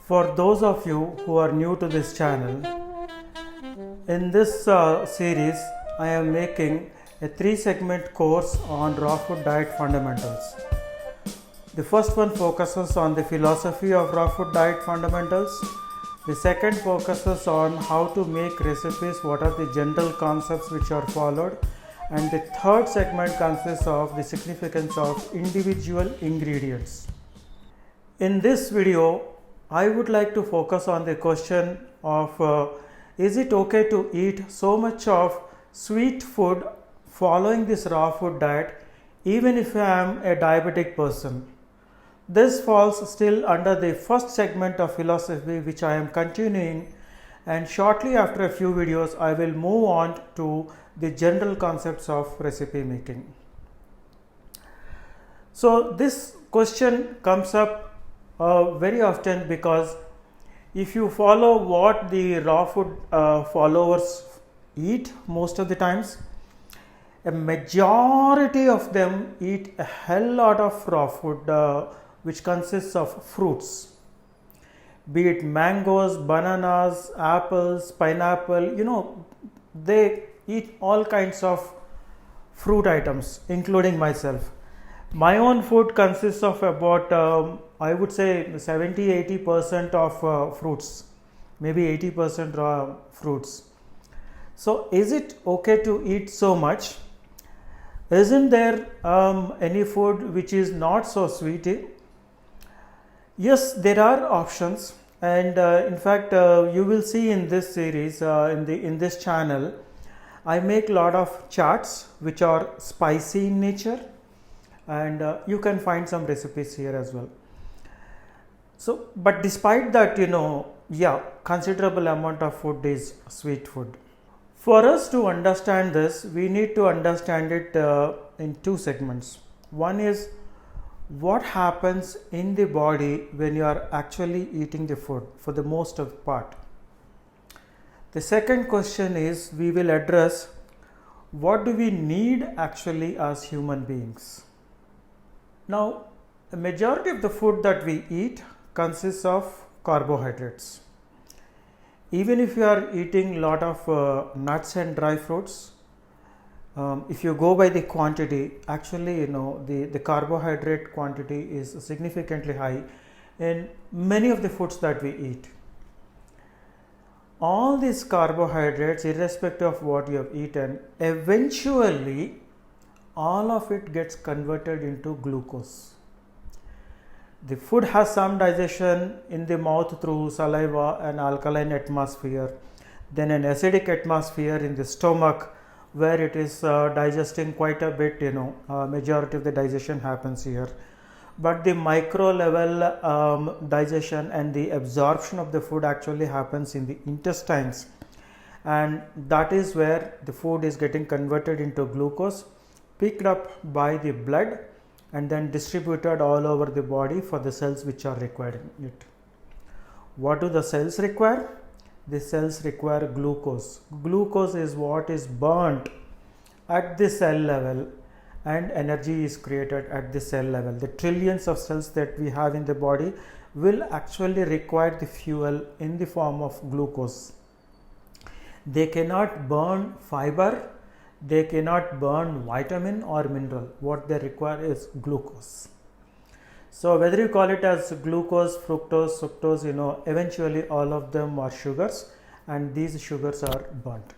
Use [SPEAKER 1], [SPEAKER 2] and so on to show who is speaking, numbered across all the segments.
[SPEAKER 1] For those of you who are new to this channel, in this series I am making a 3-segment course on raw food diet fundamentals. The first one focuses on the philosophy of raw food diet fundamentals. The second focuses on how to make recipes, what are the general concepts which are followed, and the third segment consists of the significance of individual ingredients. In this video, I would like to focus on the question of is it okay to eat so much of sweet food following this raw food diet even if I am a diabetic person. This falls still under the first segment of philosophy which I am continuing, and shortly after a few videos I will move on to the general concepts of recipe making. So this question comes up very often because if you follow what the raw food followers eat most of the times, a majority of them eat a hell lot of raw food which consists of fruits, be it mangoes, bananas, apples, pineapple. They eat all kinds of fruit items, including myself. My own food consists of about I would say 70-80% of fruits, maybe 80% raw fruits. So is it okay to eat so much? Isn't there any food which is not so sweet? Yes, there are options, and in fact you will see in this series in this channel I make a lot of charts which are spicy in nature, and you can find some recipes here as well. So, but despite that, considerable amount of food is sweet food. For us to understand this, we need to understand it in 2 segments. One is what happens in the body when you are actually eating the food for the most of the part. The second question is we will address what do we need actually as human beings. Now, the majority of the food that we eat consists of carbohydrates. Even if you are eating a lot of nuts and dry fruits, if you go by the quantity, actually the carbohydrate quantity is significantly high in many of the foods that we eat. All these carbohydrates, irrespective of what you have eaten, eventually all of it gets converted into glucose. The food has some digestion in the mouth through saliva and alkaline atmosphere, then an acidic atmosphere in the stomach where it is digesting quite a bit, majority of the digestion happens here. But the micro level digestion and the absorption of the food actually happens in the intestines, and that is where the food is getting converted into glucose, picked up by the blood, and then distributed all over the body for the cells which are requiring it. What do the cells require? The cells require glucose. Glucose is what is burnt at the cell level, and energy is created at the cell level. The trillions of cells that we have in the body will actually require the fuel in the form of glucose. They cannot burn fiber, they cannot burn vitamin or mineral. What they require is glucose. So whether you call it as glucose, fructose, sucrose, eventually all of them are sugars, and these sugars are burnt.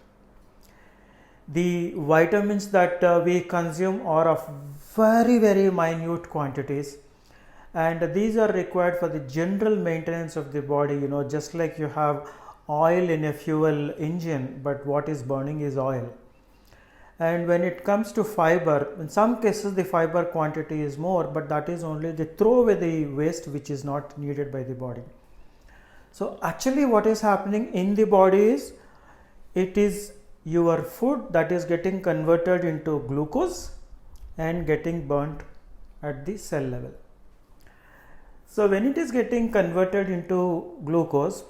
[SPEAKER 1] The vitamins that we consume are of very minute quantities, and these are required for the general maintenance of the body, just like you have oil in a fuel engine, but what is burning is oil. And when it comes to fiber, in some cases the fiber quantity is more, but that is only they throw away the waste which is not needed by the body. So actually what is happening in the body is it is your food that is getting converted into glucose and getting burnt at the cell level. So when it is getting converted into glucose,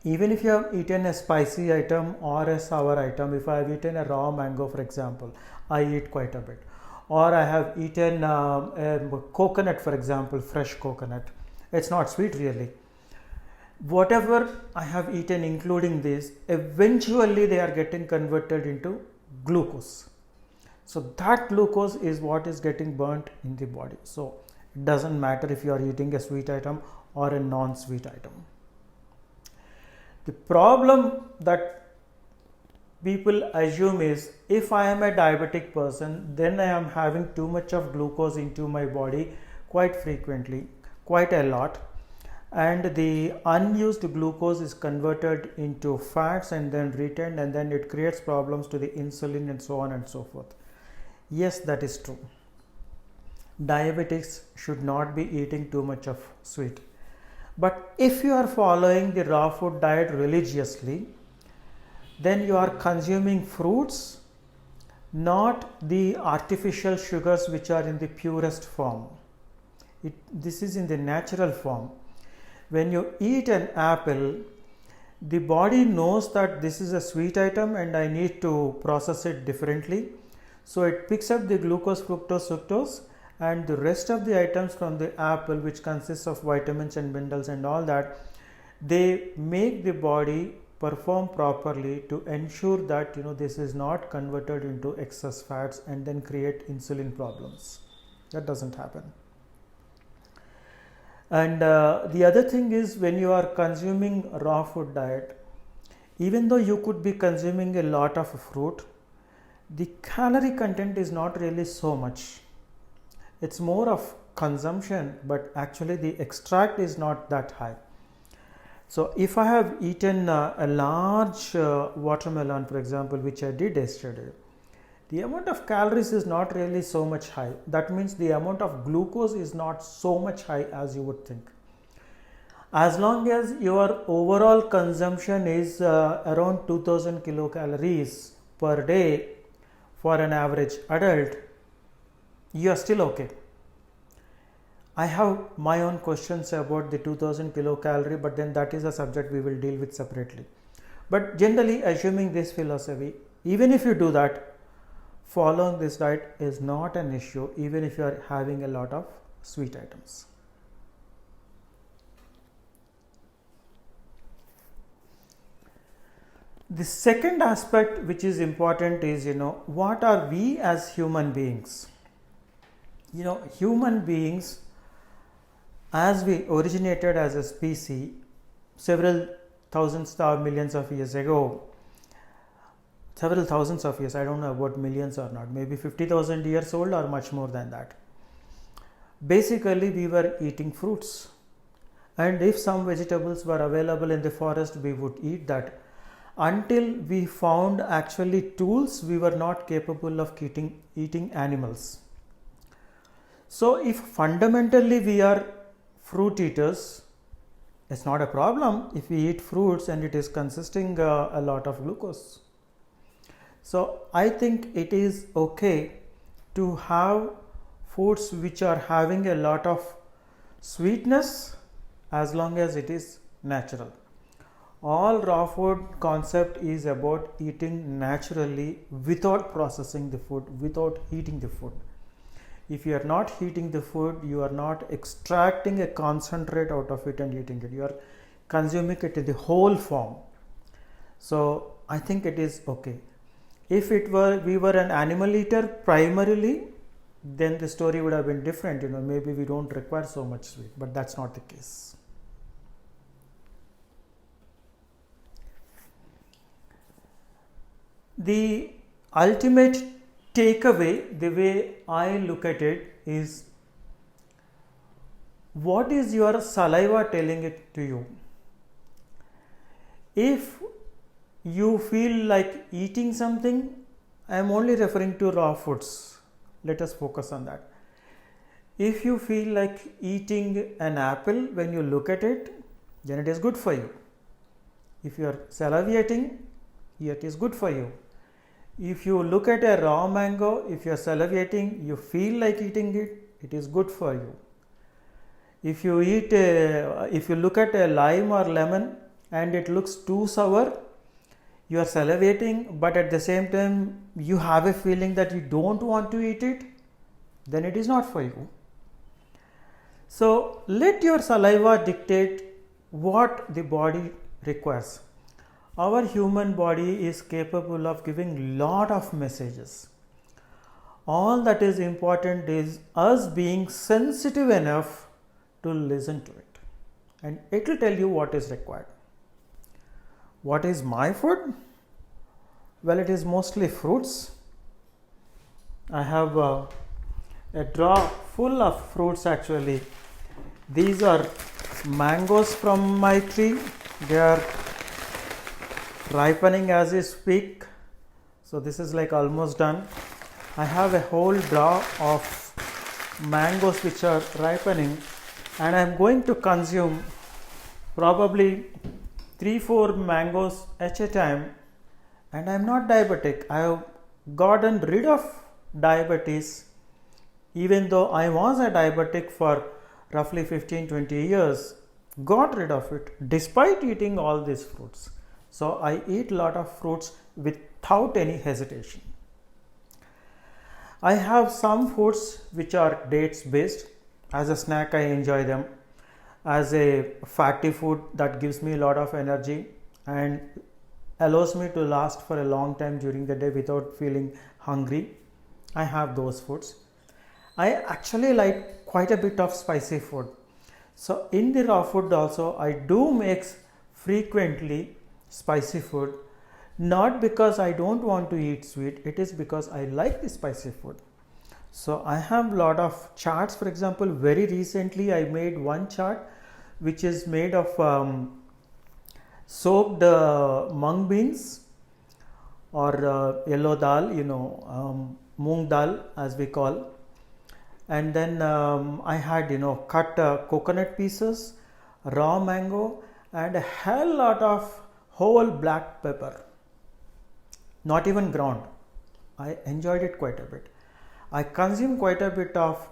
[SPEAKER 1] even if you have eaten a spicy item or a sour item, if I have eaten a raw mango for example, I eat quite a bit, or I have eaten coconut for example, fresh coconut, it's not sweet really, whatever I have eaten, including this, eventually they are getting converted into glucose. So that glucose is what is getting burnt in the body. So it doesn't matter if you are eating a sweet item or a non-sweet item. The problem that people assume is, if I am a diabetic person, then I am having too much of glucose into my body quite frequently, quite a lot, and the unused glucose is converted into fats and then retained, and then it creates problems to the insulin and so on and so forth. Yes, that is true. Diabetics should not be eating too much of sweet. But if you are following the raw food diet religiously, then you are consuming fruits, not the artificial sugars which are in the purest form. This is in the natural form. When you eat an apple, the body knows that this is a sweet item and I need to process it differently. So it picks up the glucose, fructose, sucrose, and the rest of the items from the apple, which consists of vitamins and minerals and all that, they make the body perform properly to ensure that this is not converted into excess fats and then create insulin problems. That doesn't happen. And the other thing is, when you are consuming raw food diet, even though you could be consuming a lot of fruit, the calorie content is not really so much. It's more of consumption, but actually the extract is not that high. So if I have eaten a large watermelon, for example, which I did yesterday, the amount of calories is not really so much high. That means the amount of glucose is not so much high as you would think. As long as your overall consumption is around 2000 kilocalories per day for an average adult, you are still okay. I have my own questions about the 2000 kilocalorie, but then that is a subject we will deal with separately. But generally, assuming this philosophy, even if you do that, following this diet is not an issue, even if you are having a lot of sweet items. The second aspect which is important is, what are we as human beings? Human beings, as we originated as a species several thousands or millions of years ago, several thousands of years, I don't know about millions or not, maybe 50,000 years old or much more than that. Basically, we were eating fruits, and if some vegetables were available in the forest, we would eat that. Until we found actually tools, we were not capable of eating animals. So if fundamentally we are fruit eaters, it's not a problem if we eat fruits and it is consisting a lot of glucose. So I think it is okay to have foods which are having a lot of sweetness as long as it is natural. All raw food concept is about eating naturally without processing the food, without heating the food. If you are not heating the food, you are not extracting a concentrate out of it and eating it. You are consuming it in the whole form. So I think it is okay. If we were an animal eater primarily, then the story would have been different. Maybe we don't require so much sweet, but that's not the case. The ultimate takeaway, the way I look at it, is what is your saliva telling it to you? If you feel like eating something, I am only referring to raw foods. Let us focus on that. If you feel like eating an apple when you look at it, then it is good for you. If you are salivating, it is good for you. If you look at a raw mango, if you are salivating, you feel like eating it, it is good for you. If you look at a lime or lemon and it looks too sour, you are salivating, but at the same time you have a feeling that you don't want to eat it, then it is not for you. So let your saliva dictate what the body requires. Our human body is capable of giving lot of messages. All that is important is us being sensitive enough to listen to it, and it will tell you what is required. What is my food? Well, it is mostly fruits. I have a drawer full of fruits actually. These are mangoes from my tree. They are ripening as we speak. So this is like almost done. I have a whole drawer of mangoes which are ripening, and I am going to consume probably 3-4 mangoes at a time. And I am not diabetic. I have gotten rid of diabetes, even though I was a diabetic for roughly 15-20 years. Got rid of it despite eating all these fruits. So I eat lot of fruits without any hesitation. I have some foods which are dates based. As a snack I enjoy them. As a fatty food that gives me a lot of energy and allows me to last for a long time during the day without feeling hungry, I have those foods. I actually like quite a bit of spicy food. So in the raw food also I do make frequently spicy food, not because I don't want to eat sweet, it is because I like the spicy food. So I have lot of charts. For example, very recently I made one chart which is made of soaked mung beans or yellow dal, moong dal as we call. And then I had cut coconut pieces, raw mango, and a hell lot of whole black pepper, not even ground. I enjoyed it quite a bit. I consume quite a bit of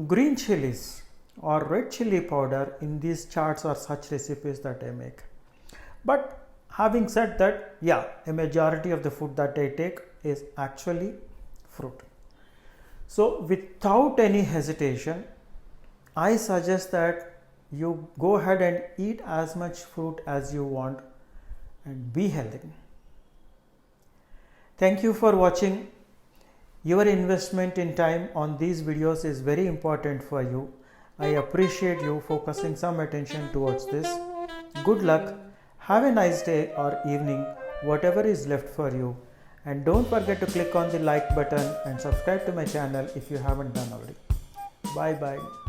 [SPEAKER 1] green chilies or red chili powder in these charts or such recipes that I make. But having said that, yeah, a majority of the food that I take is actually fruit. So without any hesitation, I suggest that you go ahead and eat as much fruit as you want and be healthy. Thank you for watching. Your investment in time on these videos is very important for you. I appreciate you focusing some attention towards this. Good luck. Have a nice day or evening, whatever is left for you. And don't forget to click on the like button and subscribe to my channel if you haven't done already. Bye bye.